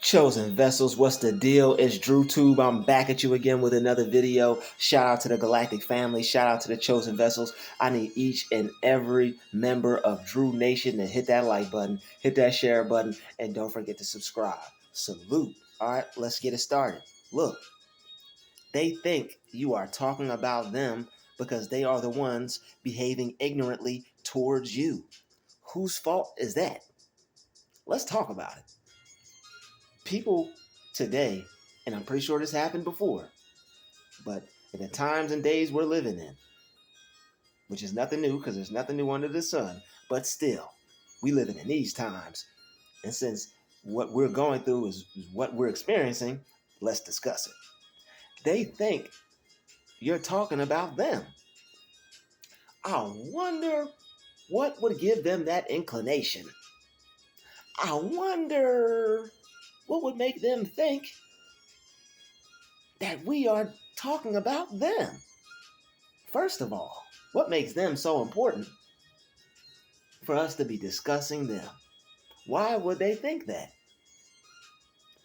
Chosen vessels, what's the deal? It's Druuill. I'm back at you again with another video. Shout out to the Galactic family. Shout out to the Chosen vessels. I need each and every member of Druuill Nation to hit that like button, hit that share button, and don't forget to subscribe. Salute. All right, let's get it started. Look, they think you are talking about them because they are the ones behaving ignorantly towards you. Whose fault is that? Let's talk about it. People today, and I'm pretty sure this happened before, but in the times and days we're living in, which is nothing new because there's nothing new under the sun, but still, we living in these times. And since what we're going through is what we're experiencing, let's discuss it. They think you're talking about them. I wonder what would give them that inclination. I wonder what would make them think that we are talking about them. First of all, what makes them so important for us to be discussing them? Why would they think that?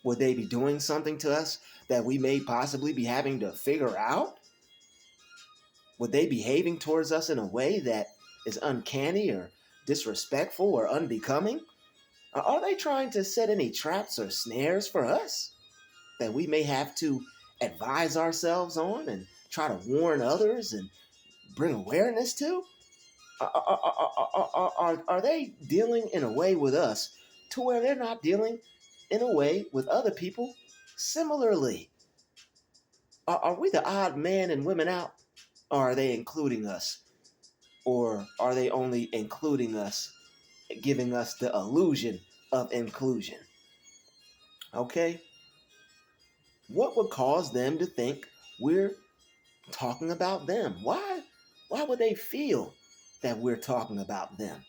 Would they be doing something to us that we may possibly be having to figure out? Would they be behaving towards us in a way that is uncanny or disrespectful or unbecoming? Or are they trying to set any traps or snares for us that we may have to advise ourselves on and try to warn others and bring awareness to? Are they dealing in a way with us to where they're not dealing in a way with other people similarly? Are we the odd man and women out? Or are they including us? Or are they only including us, giving us the illusion of inclusion? Okay? What would cause them to think we're talking about them? Why would they feel that we're talking about them?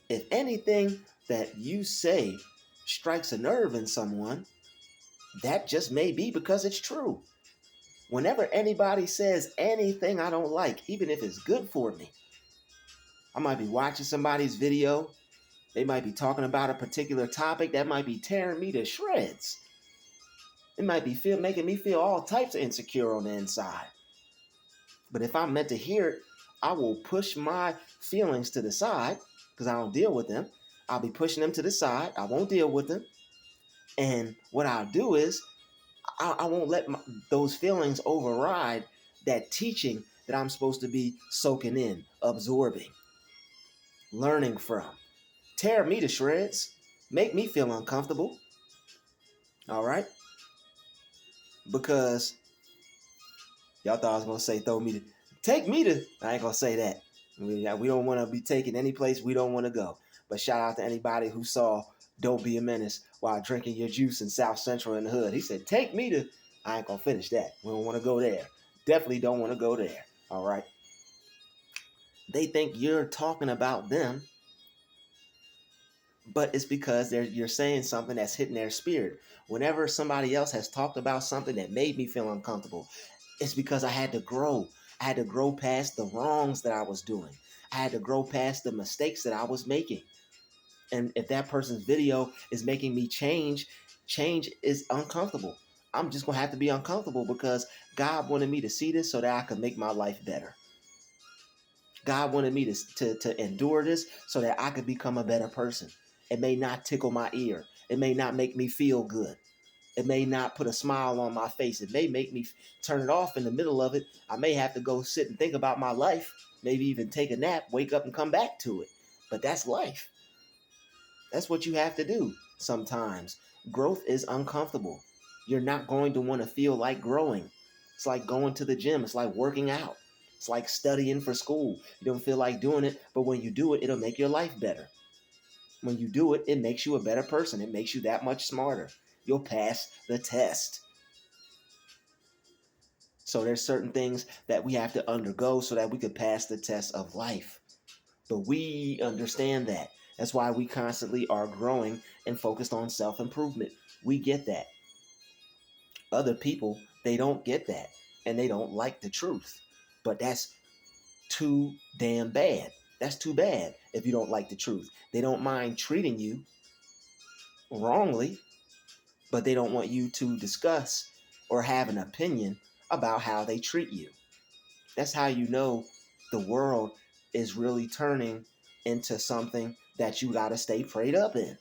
If anything that you say strikes a nerve in someone, that just may be because it's true. Whenever anybody says anything I don't like, even if it's good for me, I might be watching somebody's video, they might be talking about a particular topic that might be tearing me to shreds. It might be making me feel all types of insecure on the inside. But if I'm meant to hear it, I will push my feelings to the side because I don't deal with them. I'll be pushing them to the side. I won't deal with them. And what I'll do is I won't let those feelings override that teaching that I'm supposed to be soaking in, absorbing, learning from. Tear me to shreds. Make me feel uncomfortable. All right? Because y'all thought I was going to say take me to. I ain't going to say that. We don't want to be taken any place we don't want to go. But shout out to anybody who saw Don't Be a Menace while drinking your juice in South Central in the hood. He said, take me to. I ain't going to finish that. We don't want to go there. Definitely don't want to go there. All right. They think you're talking about them, but it's because you're saying something that's hitting their spirit. Whenever somebody else has talked about something that made me feel uncomfortable, it's because I had to grow. I had to grow past the wrongs that I was doing. I had to grow past the mistakes that I was making. And if that person's video is making me change is uncomfortable. I'm just going to have to be uncomfortable because God wanted me to see this so that I could make my life better. God wanted me to endure this so that I could become a better person. It may not tickle my ear. It may not make me feel good. It may not put a smile on my face. It may make me turn it off in the middle of it. I may have to go sit and think about my life, maybe even take a nap, wake up and come back to it. But that's life. That's what you have to do sometimes. Growth is uncomfortable. You're not going to want to feel like growing. It's like going to the gym. It's like working out. It's like studying for school. You don't feel like doing it, but when you do it, it'll make your life better. When you do it, it makes you a better person. It makes you that much smarter. You'll pass the test. So there's certain things that we have to undergo so that we could pass the test of life. But we understand that. That's why we constantly are growing and focused on self-improvement. We get that. Other people, they don't get that. And they don't like the truth. But that's too damn bad. That's too bad if you don't like the truth. They don't mind treating you wrongly, but they don't want you to discuss or have an opinion about how they treat you. That's how you know the world is really turning into something that you got to stay prayed up in.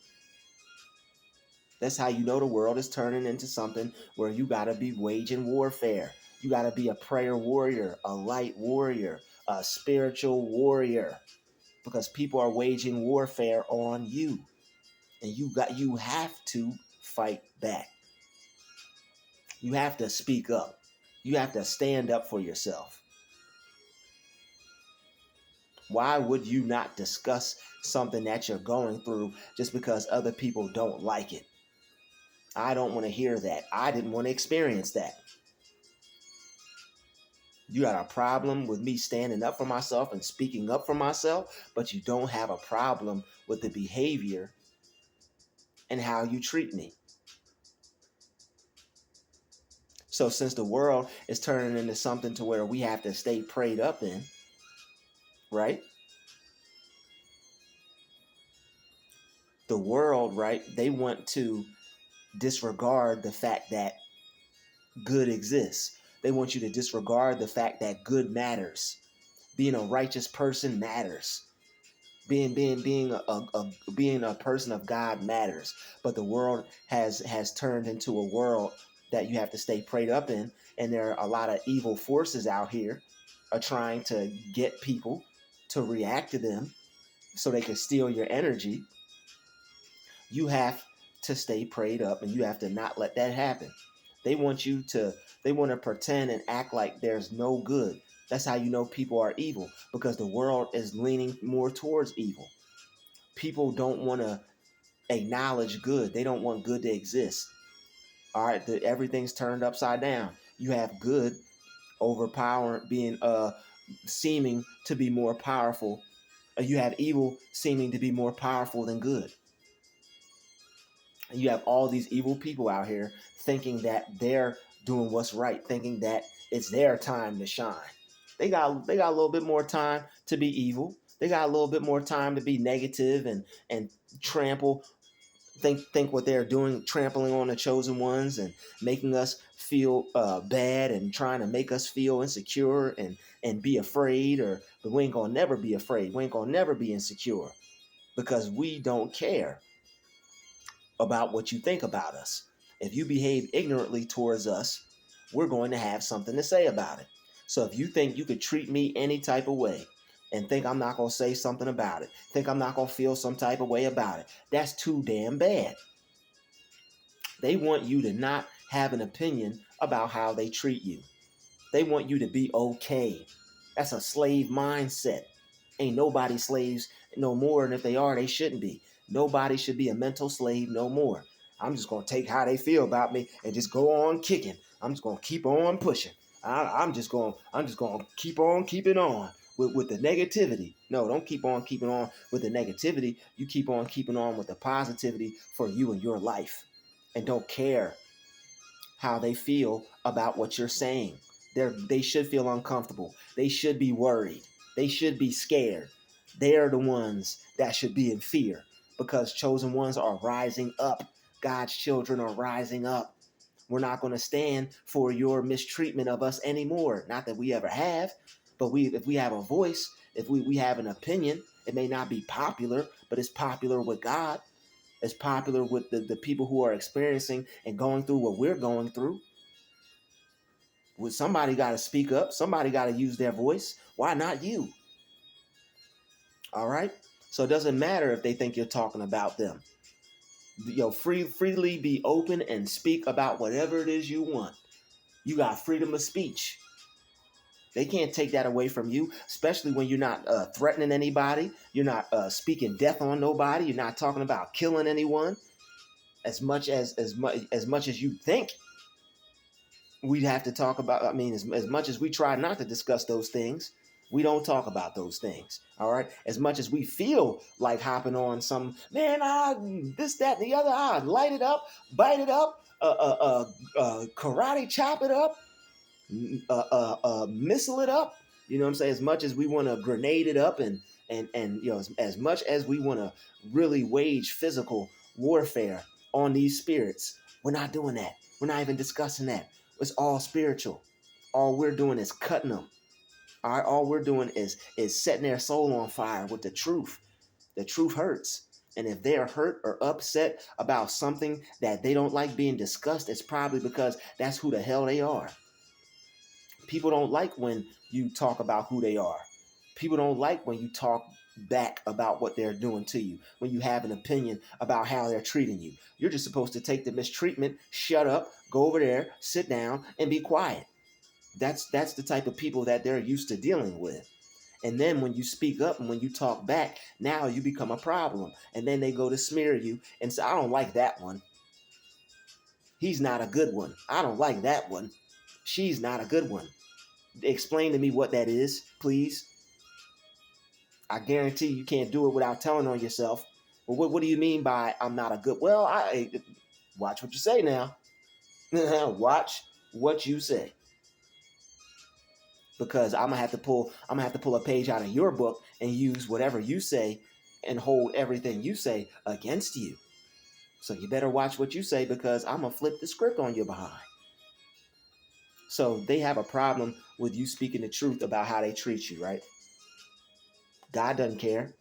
That's how you know the world is turning into something where you got to be waging warfare. You got to be a prayer warrior, a light warrior, a spiritual warrior, because people are waging warfare on you, and you have to fight back. You have to speak up. You have to stand up for yourself. Why would you not discuss something that you're going through just because other people don't like it? I don't want to hear that. I didn't want to experience that. You got a problem with me standing up for myself and speaking up for myself, but you don't have a problem with the behavior and how you treat me. So since the world is turning into something to where we have to stay prayed up in, right? The world, right? They want to disregard the fact that good exists. They want you to disregard the fact that good matters. Being a righteous person matters. Being a person of God matters. But the world has turned into a world that you have to stay prayed up in, and there are a lot of evil forces out here are trying to get people to react to them so they can steal your energy. You have to stay prayed up, and you have to not let that happen. They want to pretend and act like there's no good. That's how you know people are evil, because the world is leaning more towards evil. People don't want to acknowledge good. They don't want good to exist. All right, everything's turned upside down. You have good overpower being seeming to be more powerful. You have evil seeming to be more powerful than good. You have all these evil people out here thinking that they're doing what's right, thinking that it's their time to shine. They got a little bit more time to be evil. They got a little bit more time to be negative and trample think what they're doing, trampling on the chosen ones and making us feel bad and trying to make us feel insecure and be afraid. But we ain't gonna never be afraid. We ain't gonna never be insecure, because we don't care about what you think about us. If you behave ignorantly towards us, we're going to have something to say about it. So if you think you could treat me any type of way and think I'm not going to say something about it, think I'm not going to feel some type of way about it, that's too damn bad. They want you to not have an opinion about how they treat you. They want you to be okay. That's a slave mindset. Ain't nobody slaves no more, and if they are, they shouldn't be. Nobody should be a mental slave no more. I'm just gonna take how they feel about me and just go on kicking. I'm just gonna keep on pushing. I'm just gonna keep on keeping on with the negativity. No, don't keep on keeping on with the negativity. You keep on keeping on with the positivity for you and your life, and don't care how they feel about what you're saying. They should feel uncomfortable. They should be worried. They should be scared. They're the ones that should be in fear, because chosen ones are rising up. God's children are rising up. We're not going to stand for your mistreatment of us anymore. Not that we ever have, but if we have a voice, if we have an opinion, it may not be popular, but it's popular with God. It's popular with the people who are experiencing and going through what we're going through. Well, somebody got to speak up. Somebody got to use their voice. Why not you? All right. So it doesn't matter if they think you're talking about them. Freely be open and speak about whatever it is you want. You got freedom of speech. They can't take that away from you, especially when you're not threatening anybody. You're not speaking death on nobody. You're not talking about killing anyone. As much as you think we'd have to talk about. I mean, as much as we try not to discuss those things, we don't talk about those things. All right. As much as we feel like hopping on some this, that, and the other, light it up, bite it up, karate chop it up, missile it up. You know what I'm saying? As much as we want to grenade it up and as much as we want to really wage physical warfare on these spirits. We're not doing that. We're not even discussing that. It's all spiritual. All we're doing is cutting them. All we're doing is setting their soul on fire with the truth. The truth hurts. And if they're hurt or upset about something that they don't like being discussed, it's probably because that's who the hell they are. People don't like when you talk about who they are. People don't like when you talk back about what they're doing to you, when you have an opinion about how they're treating you. You're just supposed to take the mistreatment, shut up, go over there, sit down, and be quiet. That's the type of people that they're used to dealing with. And then when you speak up and when you talk back, now you become a problem. And then they go to smear you and say, I don't like that one. He's not a good one. I don't like that one. She's not a good one. Explain to me what that is, please. I guarantee you can't do it without telling on yourself. Well, what do you mean by I'm not a good? Well, watch what you say now. Watch what you say. Because I'm gonna have to pull a page out of your book and use whatever you say and hold everything you say against you. So you better watch what you say, because I'm gonna flip the script on your behind. So they have a problem with you speaking the truth about how they treat you, right? God doesn't care.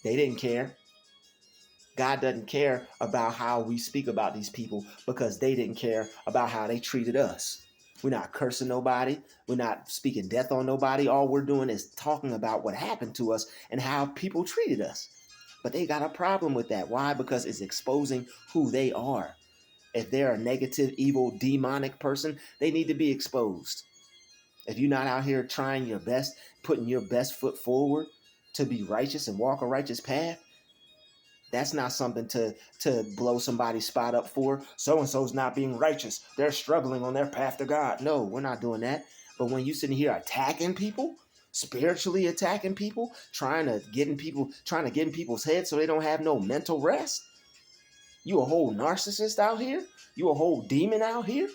They didn't care. God doesn't care about how we speak about these people because they didn't care about how they treated us. We're not cursing nobody. We're not speaking death on nobody. All we're doing is talking about what happened to us and how people treated us. But they got a problem with that. Why? Because it's exposing who they are. If they're a negative, evil, demonic person, they need to be exposed. If you're not out here trying your best, putting your best foot forward to be righteous and walk a righteous path, that's not something to blow somebody's spot up for. So-and-so's not being righteous. They're struggling on their path to God. No, we're not doing that. But when you sitting here attacking people, spiritually attacking people, trying to get in people's heads so they don't have no mental rest, you a whole narcissist out here? You a whole demon out here?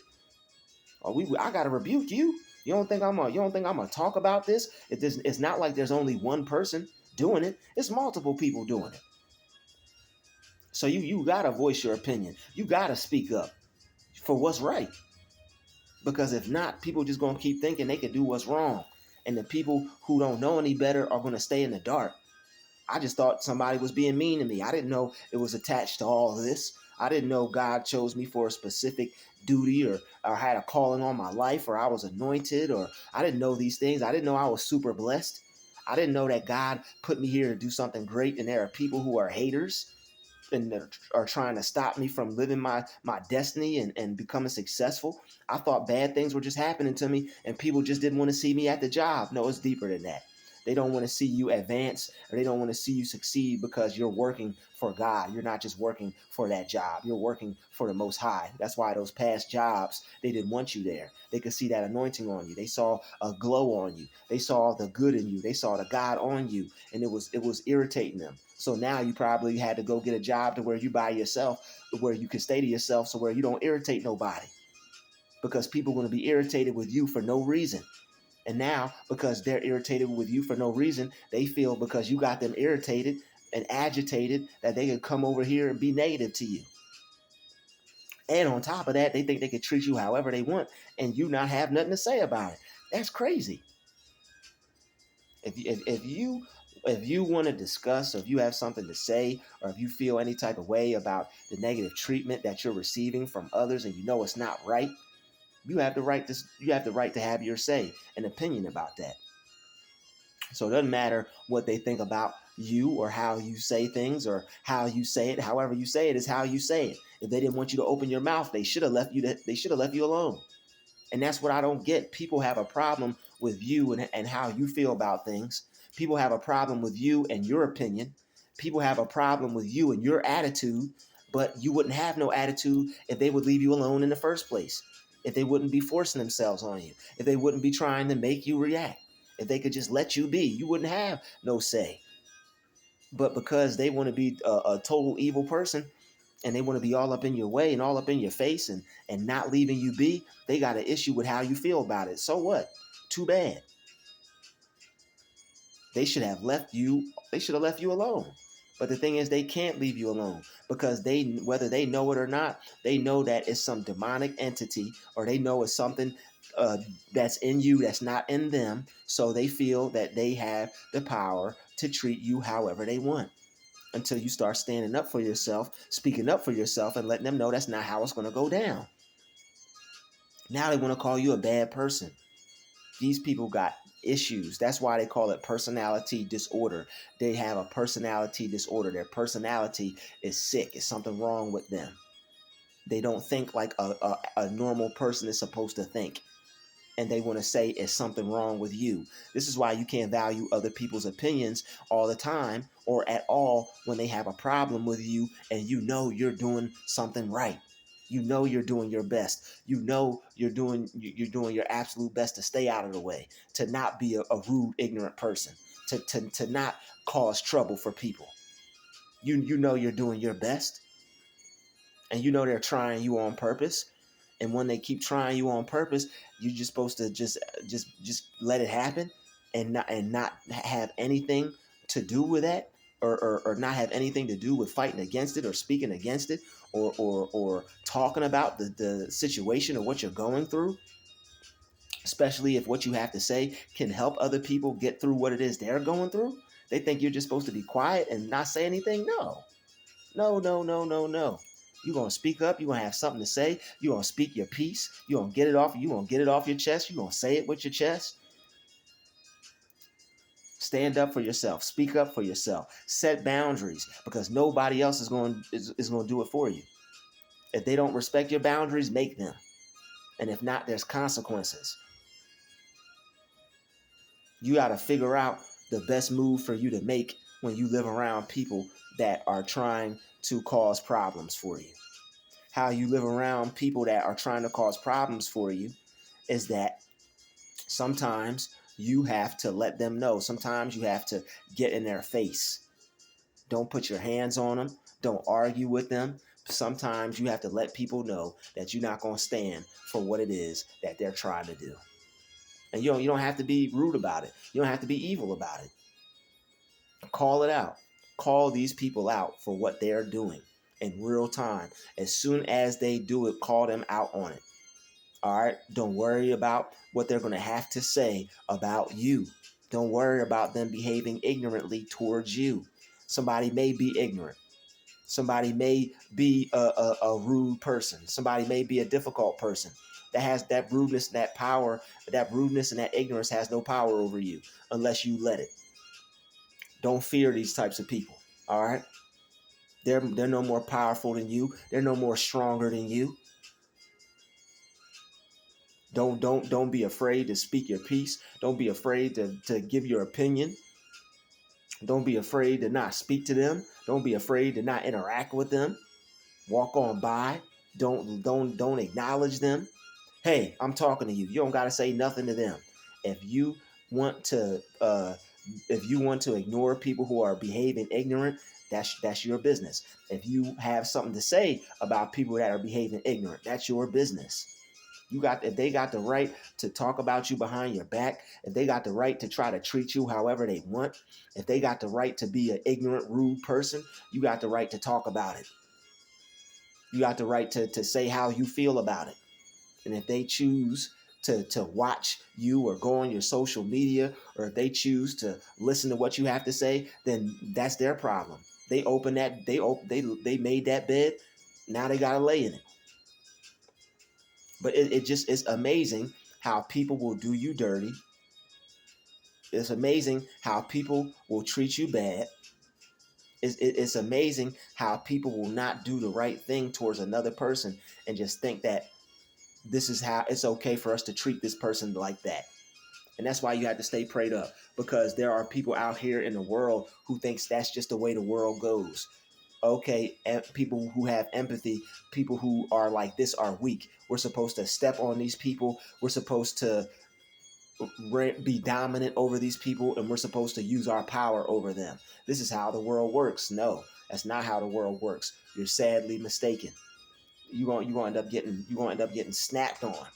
I gotta rebuke you. You don't think I'm gonna talk about this? It's not like there's only one person doing it. It's multiple people doing it. So you gotta voice your opinion. You gotta speak up for what's right. Because if not, people just gonna keep thinking they can do what's wrong. And the people who don't know any better are gonna stay in the dark. I just thought somebody was being mean to me. I didn't know it was attached to all of this. I didn't know God chose me for a specific duty, or had a calling on my life, or I was anointed, or I didn't know these things. I didn't know I was super blessed. I didn't know that God put me here to do something great, and there are people who are haters and that are trying to stop me from living my destiny and becoming successful. I thought bad things were just happening to me and people just didn't want to see me at the job. No, it's deeper than that. They don't want to see you advance, or they don't want to see you succeed because you're working for God. You're not just working for that job. You're working for the Most High. That's why those past jobs, they didn't want you there. They could see that anointing on you. They saw a glow on you. They saw the good in you. They saw the God on you, and it was irritating them. So now you probably had to go get a job to where you by yourself, where you can stay to yourself, so where you don't irritate nobody, because people are going to be irritated with you for no reason. And now, because they're irritated with you for no reason, they feel because you got them irritated and agitated that they could come over here and be negative to you. And on top of that, they think they can treat you however they want and you not have nothing to say about it. That's crazy. If you want to discuss, or if you have something to say, or if you feel any type of way about the negative treatment that you're receiving from others and you know it's not right, you have the right to have your say, an opinion about that. So it doesn't matter what they think about you or how you say things or how you say it. However you say it is how you say it. If they didn't want you to open your mouth, they should have left you alone. And that's what I don't get. People have a problem with you and how you feel about things. People have a problem with you and your opinion. People have a problem with you and your attitude, but you wouldn't have no attitude if they would leave you alone in the first place. If they wouldn't be forcing themselves on you. If they wouldn't be trying to make you react. If they could just let you be, you wouldn't have no say. But because they want to be a total evil person, and they want to be all up in your way and all up in your face and not leaving you be, they got an issue with how you feel about it. So what? Too bad. They should have left you alone. But the thing is, they can't leave you alone because whether they know it or not, they know that it's some demonic entity, or they know it's something uh, that's in you that's not in them. So they feel that they have the power to treat you however they want, until you start standing up for yourself, speaking up for yourself, and letting them know that's not how it's going to go down. Now they want to call you a bad person. These people got issues. That's why they call it personality disorder. They have a personality disorder. Their personality is sick. It's something wrong with them. They don't think like a normal person is supposed to think. And they want to say it's something wrong with you. This is why you can't value other people's opinions all the time or at all when they have a problem with you and you know you're doing something right. You know you're doing your best. You know you're doing your absolute best to stay out of the way, to not be a rude, ignorant person, to not cause trouble for people. You know you're doing your best, and you know they're trying you on purpose. And when they keep trying you on purpose, you're just supposed to just let it happen, and not have anything to do with that, or not have anything to do with fighting against it or speaking against it, or talking about the situation or what you're going through, especially if what you have to say can help other people get through what it is they're going through. They think you're just supposed to be quiet and not say anything. No. No, no, no, no, no. You're gonna speak up, you're gonna have something to say, you're gonna speak your piece, you're gonna get it off, your chest, you're gonna say it with your chest. Stand up for yourself, speak up for yourself, set boundaries, because nobody else is going to do it for you. If they don't respect your boundaries, make them. And if not, there's consequences. You got to figure out the best move for you to make when you live around people that are trying to cause problems for you. How you live around people that are trying to cause problems for you is that sometimes you have to let them know. Sometimes you have to get in their face. Don't put your hands on them. Don't argue with them. Sometimes you have to let people know that you're not going to stand for what it is that they're trying to do. And you don't have to be rude about it. You don't have to be evil about it. Call it out. Call these people out for what they're doing in real time. As soon as they do it, call them out on it. All right? Don't worry about what they're going to have to say about you. Don't worry about them behaving ignorantly towards you. Somebody may be ignorant. Somebody may be a rude person. Somebody may be a difficult person. That has that rudeness, that power, that rudeness and that ignorance has no power over you unless you let it. Don't fear these types of people. All right? They're no more powerful than you. They're no more stronger than you. Don't be afraid to speak your piece. Don't be afraid to give your opinion. Don't be afraid to not speak to them. Don't be afraid to not interact with them. Walk on by. Don't acknowledge them. Hey, I'm talking to you. You don't got to say nothing to them. If you want to ignore people who are behaving ignorant, that's your business. If you have something to say about people that are behaving ignorant, that's your business. If they got the right to talk about you behind your back, if they got the right to try to treat you however they want, if they got the right to be an ignorant, rude person, you got the right to talk about it. You got the right to say how you feel about it. And if they choose to watch you or go on your social media, or if they choose to listen to what you have to say, then that's their problem. They made that bed. Now they gotta lay in it. But it's amazing how people will do you dirty. It's amazing how people will treat you bad. It's amazing how people will not do the right thing towards another person and just think that this is how it's okay for us to treat this person like that. And that's why you have to stay prayed up, because there are people out here in the world who thinks that's just the way the world goes. Okay, people who have empathy, people who are like this are weak. We're supposed to step on these people. We're supposed to be dominant over these people, and we're supposed to use our power over them. This is how the world works. No, that's not how the world works. You're sadly mistaken. You're gonna end up getting snapped on.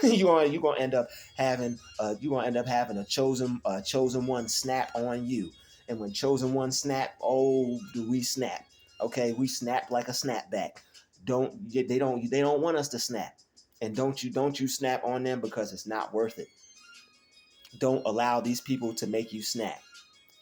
you're gonna end up having a chosen one snap on you. And when chosen ones snap, oh, do we snap? Okay, we snap like a snapback. They don't want us to snap. And don't you snap on them, because it's not worth it. Don't allow these people to make you snap.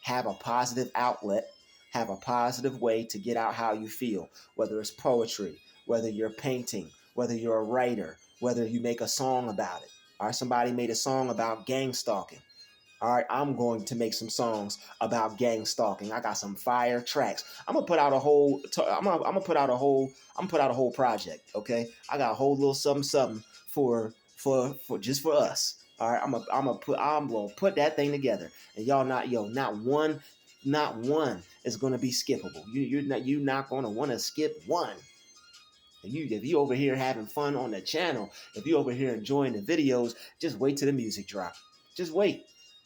Have a positive outlet. Have a positive way to get out how you feel, whether it's poetry, whether you're painting, whether you're a writer, whether you make a song about it. All right, somebody made a song about gang stalking. All right, I'm going to make some songs about gang stalking. I got some fire tracks. I'm gonna put out a whole. I'm gonna put out a whole. I'm gonna put out a whole project. Okay, I got a whole little something for just for us. All right, I'm gonna put that thing together, and y'all not one is gonna be skippable. You're not gonna want to skip one. If you over here having fun on the channel, if you over here enjoying the videos, just wait till the music drop. Just wait.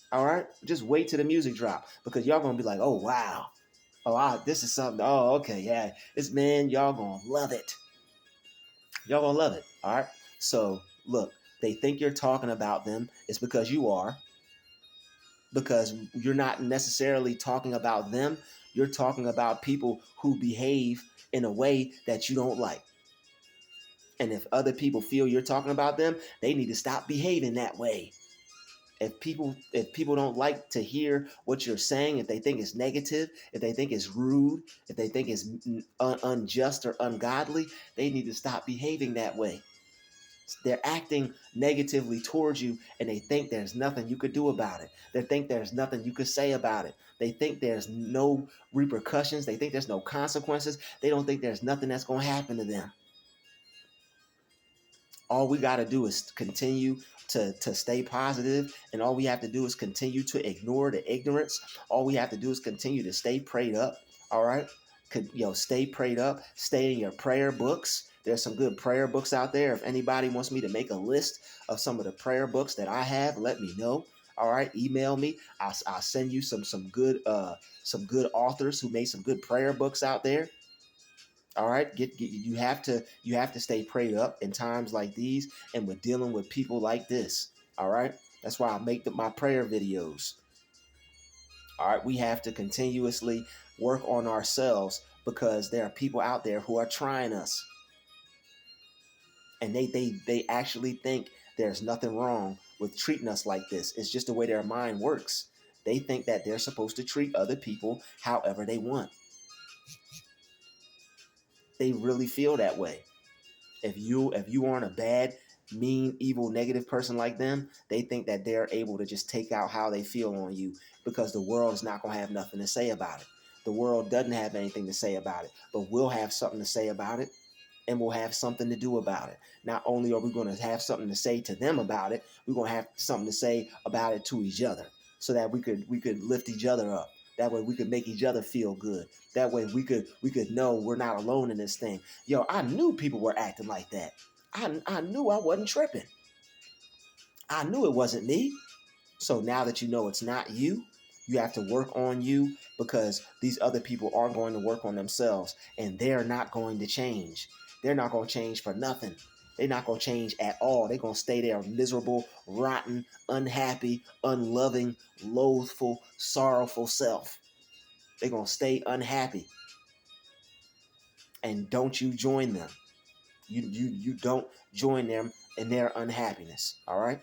All right, just wait till the music drop, because y'all gonna be like, oh wow, this is something. Oh, okay, yeah, y'all gonna love it. Y'all gonna love it. All right. So look, they think you're talking about them. It's because you are, because you're not necessarily talking about them. You're talking about people who behave in a way that you don't like. And if other people feel you're talking about them, they need to stop behaving that way. If people don't like to hear what you're saying, if they think it's negative, if they think it's rude, if they think it's unjust or ungodly, they need to stop behaving that way. They're acting negatively towards you, and they think there's nothing you could do about it. They think there's nothing you could say about it. They think there's no repercussions. They think there's no consequences. They don't think there's nothing that's going to happen to them. All we got to do is continue to stay positive, and all we have to do is continue to ignore the ignorance. All we have to do is continue to stay prayed up. All right, stay prayed up. Stay in your prayer books. There's some good prayer books out there. If anybody wants me to make a list of some of the prayer books that I have, let me know. All right, email me. I'll send you some good authors who made some good prayer books out there. All right, you have to stay prayed up in times like these, and we're dealing with people like this. All right, that's why I make my prayer videos. All right, we have to continuously work on ourselves, because there are people out there who are trying us, and they actually think there's nothing wrong with treating us like this. It's just the way their mind works. They think that they're supposed to treat other people however they want. They really feel that way. If you aren't a bad, mean, evil, negative person like them, they think that they're able to just take out how they feel on you, because the world is not going to have nothing to say about it. The world doesn't have anything to say about it, but we'll have something to say about it, and we'll have something to do about it. Not only are we going to have something to say to them about it, we're going to have something to say about it to each other, so that we could lift each other up. That way we could make each other feel good. That way we could know we're not alone in this thing. Yo, I knew people were acting like that. I knew I wasn't tripping. I knew it wasn't me. So now that you know it's not you, you have to work on you, because these other people are going to work on themselves, and they're not going to change. They're not going to change for nothing. They're not going to change at all. They're going to stay there miserable, rotten, unhappy, unloving, loathful, sorrowful self. They're going to stay unhappy. And don't you join them. You don't join them in their unhappiness. All right?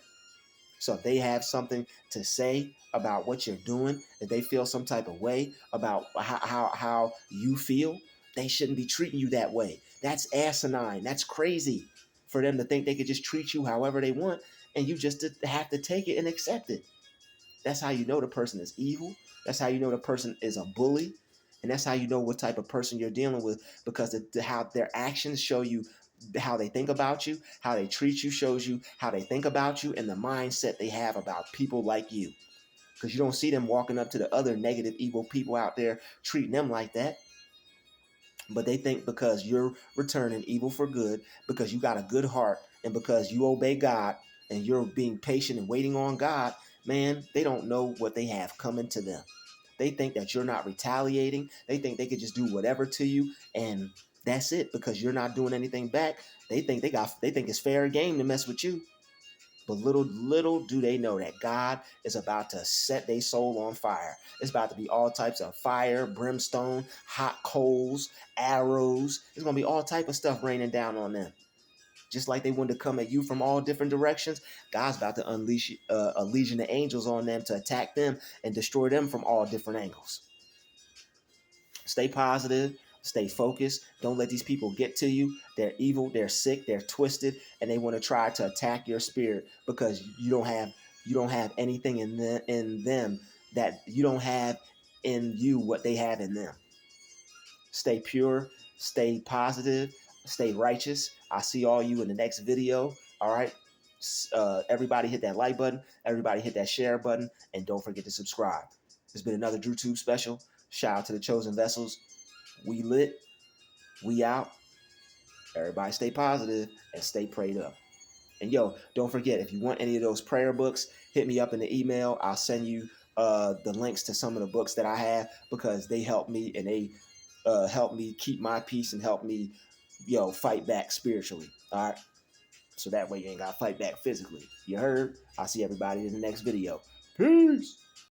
So if they have something to say about what you're doing, if they feel some type of way about how you feel, they shouldn't be treating you that way. That's asinine. That's crazy for them to think they could just treat you however they want, and you just have to take it and accept it. That's how you know the person is evil. That's how you know the person is a bully. And that's how you know what type of person you're dealing with, because how their actions show you how they think about you. How they treat you shows you how they think about you, and the mindset they have about people like you. Because you don't see them walking up to the other negative, evil people out there treating them like that. But they think because you're returning evil for good, because you got a good heart, and because you obey God, and you're being patient and waiting on God, man, they don't know what they have coming to them. They think that you're not retaliating. They think they could just do whatever to you, and that's it, because you're not doing anything back. They think it's fair game to mess with you. But little do they know that God is about to set their soul on fire. It's about to be all types of fire, brimstone, hot coals, arrows. It's going to be all type of stuff raining down on them. Just like they wanted to come at you from all different directions, God's about to unleash a legion of angels on them to attack them and destroy them from all different angles. Stay positive, stay focused. Don't let these people get to you. They're evil, they're sick, they're twisted, and they want to try to attack your spirit because you don't have anything in them that you don't have in you what they have in them. Stay pure, stay positive, stay righteous. I'll see all you in the next video. All right. Everybody hit that like button. Everybody hit that share button. And don't forget to subscribe. It's been another Druuill special. Shout out to the chosen vessels. We lit. We out. Everybody stay positive and stay prayed up. And yo, don't forget, if you want any of those prayer books, hit me up in the email. I'll send you the links to some of the books that I have because they help me and they help me keep my peace and help me, fight back spiritually. All right. So that way you ain't got to fight back physically. You heard? I'll see everybody in the next video. Peace.